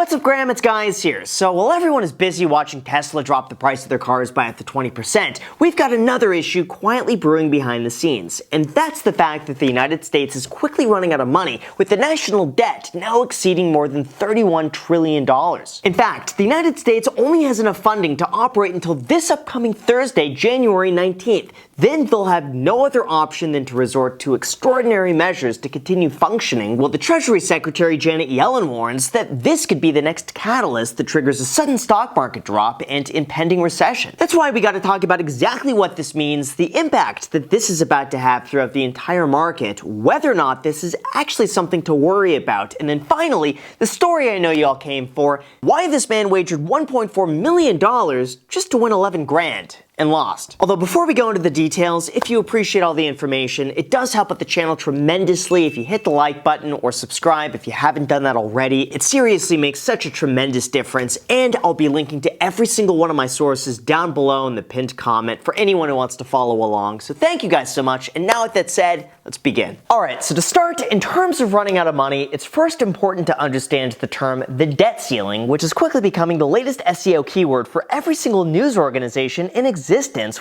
What's up, Graham? It's Guys here. So while everyone is busy watching Tesla drop the price of their cars by up to 20%, we've got another issue quietly brewing behind the scenes. And that's the fact that the United States is quickly running out of money, with the national debt now exceeding more than $31 trillion. In fact, the United States only has enough funding to operate until this upcoming Thursday, January 19th. Then they'll have no other option than to resort to extraordinary measures to continue functioning, while the Treasury Secretary Janet Yellen warns that this could be the next catalyst that triggers a sudden stock market drop and impending recession. That's why we got to talk about exactly what this means, the impact that this is about to have throughout the entire market, whether or not this is actually something to worry about, and then finally, the story I know you all came for, why this man wagered $1.4 million just to win 11 grand. And lost. Although before we go into the details, if you appreciate all the information, it does help out the channel tremendously if you hit the like button or subscribe if you haven't done that already. It seriously makes such a tremendous difference, and I'll be linking to every single one of my sources down below in the pinned comment for anyone who wants to follow along. So thank you guys so much, and now with that said, let's begin. Alright, so to start, in terms of running out of money, it's first important to understand the term the debt ceiling, which is quickly becoming the latest SEO keyword for every single news organization in existence,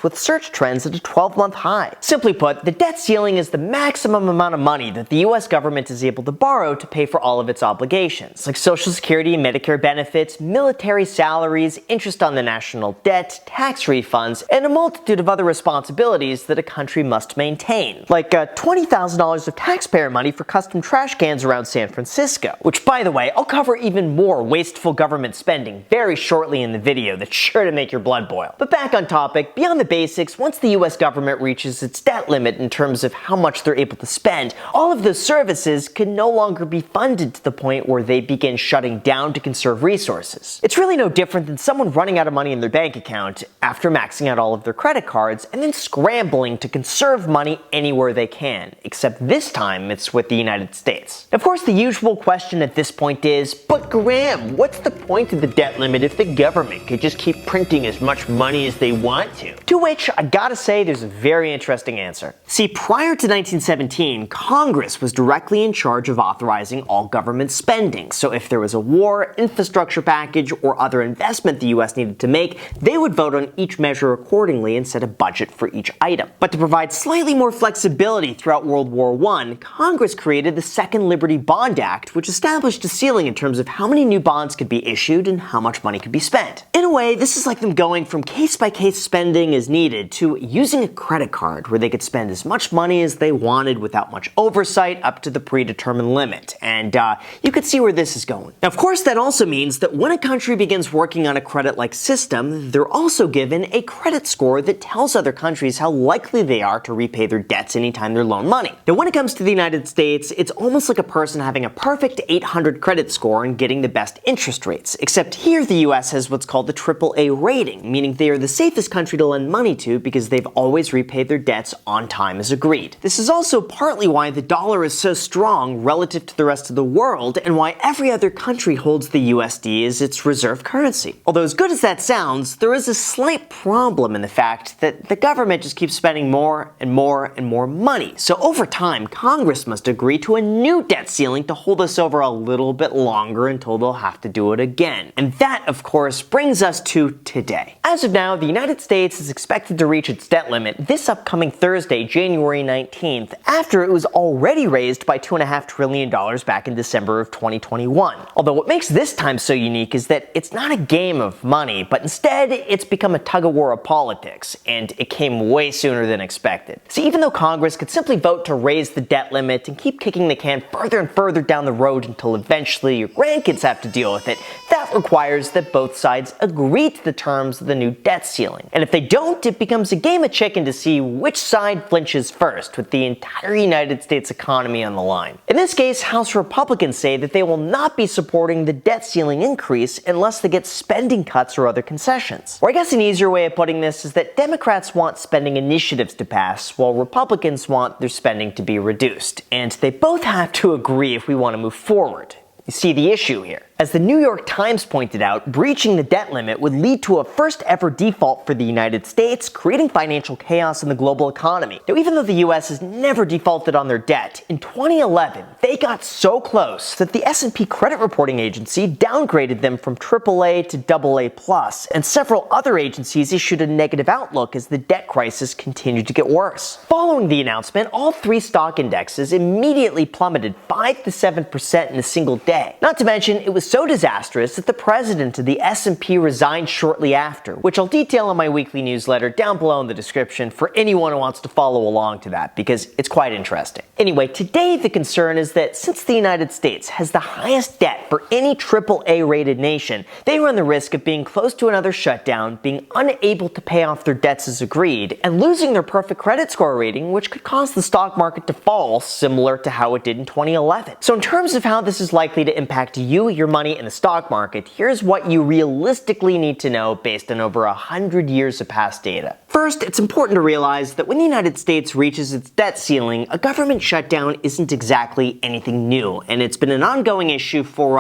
with search trends at a 12-month high. Simply put, the debt ceiling is the maximum amount of money that the US government is able to borrow to pay for all of its obligations, like Social Security and Medicare benefits, military salaries, interest on the national debt, tax refunds, and a multitude of other responsibilities that a country must maintain, like $20,000 of taxpayer money for custom trash cans around San Francisco, which, by the way, I'll cover even more wasteful government spending very shortly in the video that's sure to make your blood boil. But back on topic, beyond the basics, once the US government reaches its debt limit in terms of how much they're able to spend, all of those services can no longer be funded to the point where they begin shutting down to conserve resources. It's really no different than someone running out of money in their bank account after maxing out all of their credit cards and then scrambling to conserve money anywhere they can, except this time it's with the United States. Of course, the usual question at this point is, but Graham, what's the point of the debt limit if the government could just keep printing as much money as they want to? To which I gotta say there's a very interesting answer. See, prior to 1917, Congress was directly in charge of authorizing all government spending. So if there was a war, infrastructure package, or other investment the US needed to make, they would vote on each measure accordingly and set a budget for each item. But to provide slightly more flexibility throughout World War I, Congress created the Second Liberty Bond Act, which established a ceiling in terms of how many new bonds could be issued and how much money could be spent. In a way, this is like them going from case-by-case spending as needed to using a credit card where they could spend as much money as they wanted without much oversight up to the predetermined limit. And you could see where this is going. Now, of course, that also means that when a country begins working on a credit-like system, they're also given a credit score that tells other countries how likely they are to repay their debts anytime they loan money. Now, when it comes to the United States, it's almost like a person having a perfect 800 credit score and getting the best interest rates, except here the US has what's called the AAA rating, meaning they are the safest country to lend money to because they've always repaid their debts on time as agreed. This is also partly why the dollar is so strong relative to the rest of the world and why every other country holds the USD as its reserve currency. Although as good as that sounds, there is a slight problem in the fact that the government just keeps spending more and more and more money. So over time, Congress must agree to a new debt ceiling to hold us over a little bit longer until they'll have to do it again. And that, of course, brings us to today. As of now, the United States is expected to reach its debt limit this upcoming Thursday, January 19th, after it was already raised by $2.5 trillion back in December of 2021. Although what makes this time so unique is that it's not a game of money, but instead it's become a tug-of-war of politics, and it came way sooner than expected. See, even though Congress could simply vote to raise the debt limit and keep kicking the can further and further down the road until eventually your grandkids have to deal with it, that requires that both sides agree to the terms of the new debt ceiling. And if they don't, it becomes a game of chicken to see which side flinches first, with the entire United States economy on the line. In this case, House Republicans say that they will not be supporting the debt ceiling increase unless they get spending cuts or other concessions. Or I guess an easier way of putting this is that Democrats want spending initiatives to pass, while Republicans want their spending to be reduced. And they both have to agree if we want to move forward. You see the issue here. As the New York Times pointed out, breaching the debt limit would lead to a first-ever default for the United States, creating financial chaos in the global economy. Now, even though the US has never defaulted on their debt, in 2011, they got so close that the S&P credit reporting agency downgraded them from AAA to AA+, and several other agencies issued a negative outlook as the debt crisis continued to get worse. Following the announcement, all three stock indexes immediately plummeted 5 to 7% in a single day. Not to mention, it was so disastrous that the president of the S&P resigned shortly after, which I'll detail in my weekly newsletter down below in the description for anyone who wants to follow along to that, because it's quite interesting. Anyway, today the concern is that since the United States has the highest debt for any AAA rated nation, they run the risk of being close to another shutdown, being unable to pay off their debts as agreed, and losing their perfect credit score rating, which could cause the stock market to fall, similar to how it did in 2011. So in terms of how this is likely to impact you, your money, in the stock market, here's what you realistically need to know based on over 100 years of past data. First, it's important to realize that when the United States reaches its debt ceiling, a government shutdown isn't exactly anything new, and it's been an ongoing issue for,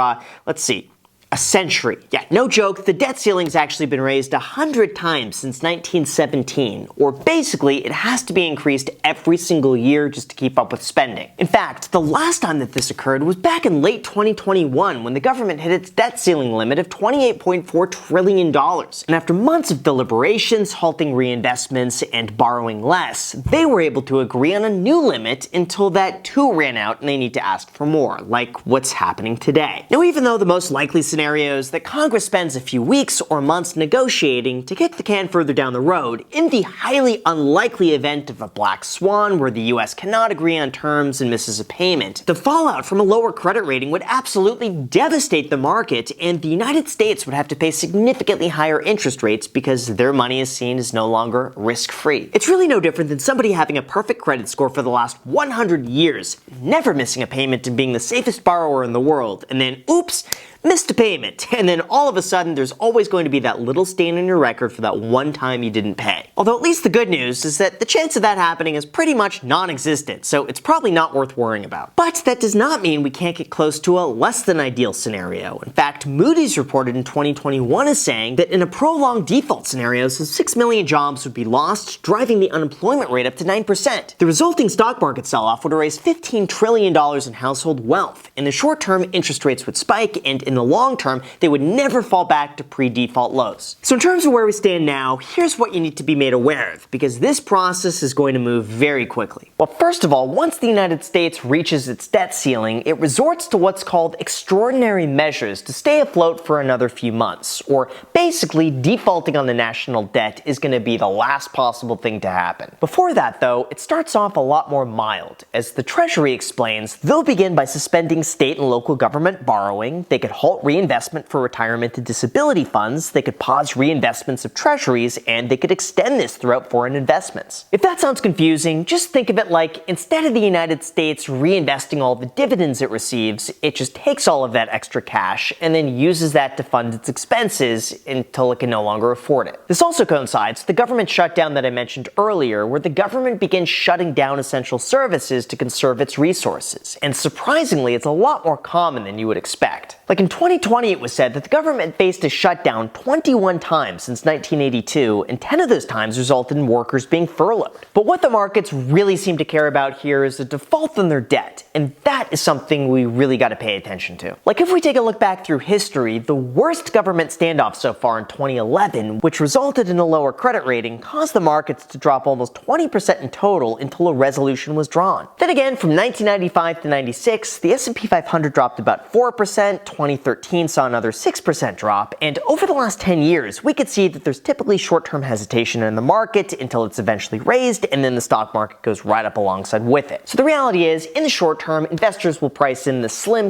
a century. Yeah, no joke, the debt ceiling's actually been raised 100 times since 1917, or basically it has to be increased every single year just to keep up with spending. In fact, the last time that this occurred was back in late 2021 when the government hit its debt ceiling limit of $28.4 trillion. And after months of deliberations, halting reinvestments, and borrowing less, they were able to agree on a new limit until that too ran out and they need to ask for more, like what's happening today. Now, even though the most likely scenario is that Congress spends a few weeks or months negotiating to kick the can further down the road, in the highly unlikely event of a black swan where the US cannot agree on terms and misses a payment, the fallout from a lower credit rating would absolutely devastate the market, and the United States would have to pay significantly higher interest rates because their money is seen as no longer risk-free. It's really no different than somebody having a perfect credit score for the last 100 years, never missing a payment and being the safest borrower in the world, and then, oops, missed a payment, and then all of a sudden there's always going to be that little stain on your record for that one time you didn't pay. Although at least the good news is that the chance of that happening is pretty much non-existent, so it's probably not worth worrying about. But that does not mean we can't get close to a less than ideal scenario. In fact, Moody's reported in 2021 as saying that in a prolonged default scenario, so 6 million jobs would be lost, driving the unemployment rate up to 9%. The resulting stock market sell-off would erase $15 trillion in household wealth. In the short term, interest rates would spike, and in the long term, they would never fall back to pre-default lows. So in terms of where we stand now, here's what you need to be made aware of, because this process is going to move very quickly. Well, first of all, once the United States reaches its debt ceiling, it resorts to what's called extraordinary measures to stay afloat for another few months, or basically defaulting on the national debt is going to be the last possible thing to happen. Before that, though, it starts off a lot more mild. As the Treasury explains, they'll begin by suspending state and local government borrowing, they could halt reinvestment for retirement and disability funds, they could pause reinvestments of treasuries, and they could extend this throughout foreign investments. If that sounds confusing, just think of it like instead of the United States reinvesting all the dividends it receives, it just takes all of that extra cash and then uses that to fund its expenses until it can no longer afford it. This also coincides with the government shutdown that I mentioned earlier, where the government begins shutting down essential services to conserve its resources. And surprisingly, it's a lot more common than you would expect. Like in 2020, it was said that the government faced a shutdown 21 times since 1982, and 10 of those times resulted in workers being furloughed. But what the markets really seem to care about here is the default on their debt, and that is something we really got to pay attention to. Like if we take a look back through history, the worst government standoff so far in 2011, which resulted in a lower credit rating, caused the markets to drop almost 20% in total until a resolution was drawn. Then again, from 1995 to 96, the S&P 500 dropped about 4%, 2013 saw another 6% drop, and over the last 10 years, we could see that there's typically short-term hesitation in the market until it's eventually raised, and then the stock market goes right up alongside with it. So the reality is, in the short term, investors will price in the slim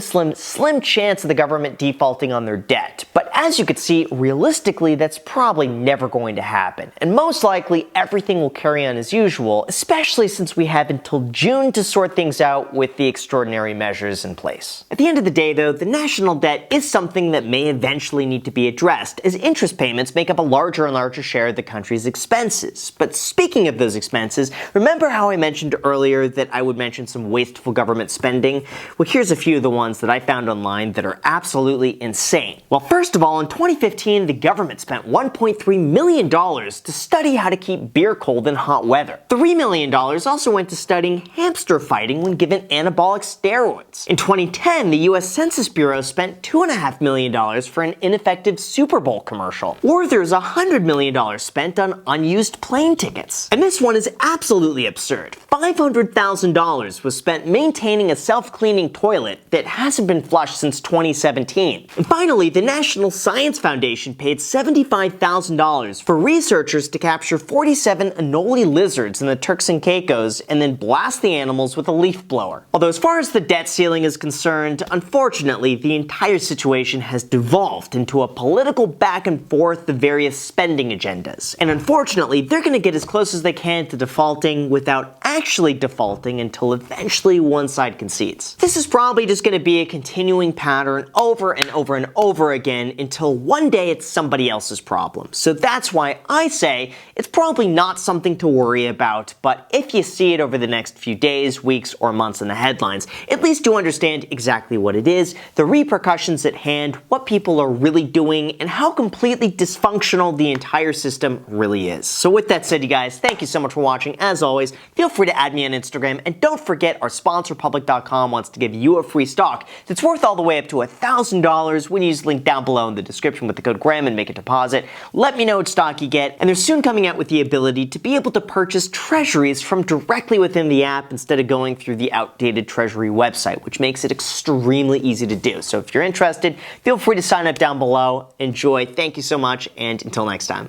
chance of the government defaulting on their debt. But as you could see, realistically, that's probably never going to happen. And most likely, everything will carry on as usual, especially since we have until June to sort things out with the extraordinary measures in place. At the end of the day, though, the national debt debt is something that may eventually need to be addressed, as interest payments make up a larger and larger share of the country's expenses. But speaking of those expenses, remember how I mentioned earlier that I would mention some wasteful government spending? Well, here's a few of the ones that I found online that are absolutely insane. Well, first of all, in 2015, the government spent $1.3 million to study how to keep beer cold in hot weather. $3 million also went to studying hamster fighting when given anabolic steroids. In 2010, the US Census Bureau spent $2.5 million for an ineffective Super Bowl commercial. Or there's $100 million spent on unused plane tickets. And this one is absolutely absurd. $500,000 was spent maintaining a self-cleaning toilet that hasn't been flushed since 2017. And finally, the National Science Foundation paid $75,000 for researchers to capture 47 Anole lizards in the Turks and Caicos and then blast the animals with a leaf blower. Although as far as the debt ceiling is concerned, unfortunately, the entire situation has devolved into a political back and forth of various spending agendas. And unfortunately, they're going to get as close as they can to defaulting without actually defaulting until eventually one side concedes. This is probably just going to be a continuing pattern over and over and over again until one day it's somebody else's problem. So that's why I say it's probably not something to worry about, but if you see it over the next few days, weeks, or months in the headlines, at least do understand exactly what it is, the repercussions at hand, what people are really doing, and how completely dysfunctional the entire system really is. So with that said, you guys, thank you so much for watching. As always, feel free to add me on Instagram, and don't forget our sponsor Public.com wants to give you a free stock that's worth all the way up to $1,000 when you use the link down below in the description with the code GRAHAM and make a deposit. Let me know what stock you get, and they're soon coming out with the ability to be able to purchase treasuries from directly within the app instead of going through the outdated treasury website, which makes it extremely easy to do. So if you're interested, feel free to sign up down below. Enjoy. Thank you so much, and until next time.